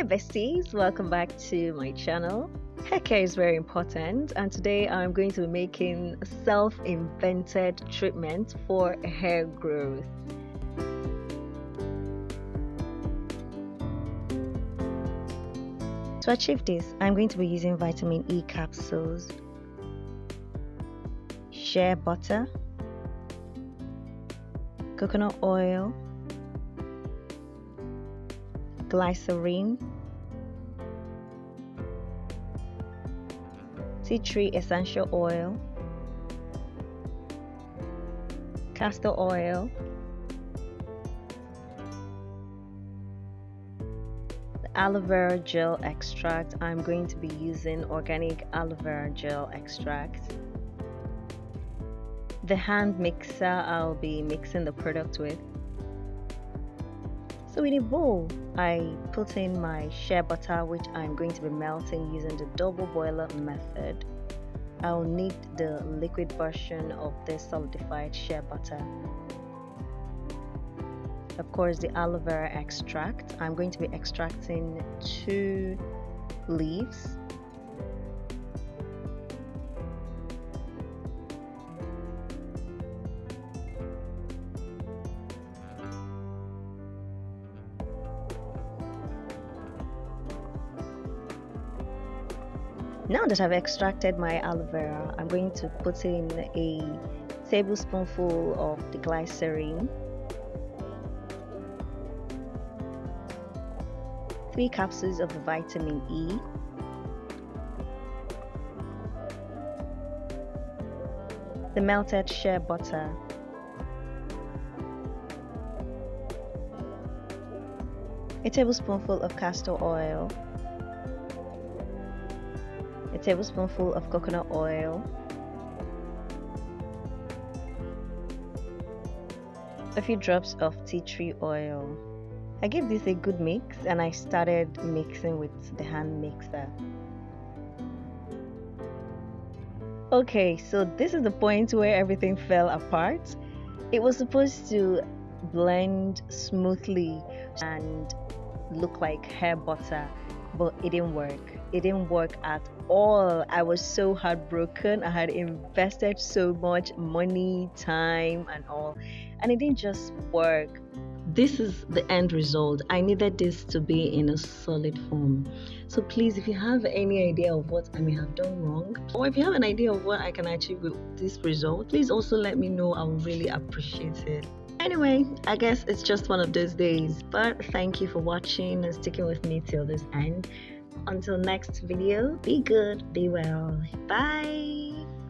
Hi besties, welcome back to my channel. Hair care is very important, and today I'm going to be making a self-invented treatment for hair growth. To achieve this, I'm going to be using vitamin E capsules, shea butter, coconut oil, glycerin, tea tree essential oil, castor oil, the aloe vera gel extract. I'm going to be using organic aloe vera gel extract. The hand mixer I'll be mixing the product with. So in a bowl, I put in my shea butter, which I'm going to be melting using the double boiler method. I'll need the liquid version of this solidified shea butter. Of course, the aloe vera extract. I'm going to be extracting 2 leaves. Now that I've extracted my aloe vera, I'm going to put in a tablespoonful of the glycerin, 3 capsules of the vitamin E, the melted shea butter, a tablespoonful of castor oil, a tablespoonful of coconut oil, a few drops of tea tree oil. I gave this a good mix and I started mixing with the hand mixer. Okay, so this is the point where everything fell apart. It was supposed to blend smoothly and look like hair butter, but it didn't work. It didn't work at all. I was so heartbroken. I had invested so much money, time and all, and it didn't just work. This is the end result. I needed this to be in a solid form. So please, if you have any idea of what I may have done wrong, or if you have an idea of what I can achieve with this result, please also let me know. I would really appreciate it. Anyway, I guess it's just one of those days, but thank you for watching and sticking with me till this end. Until next video, be good, be well, bye.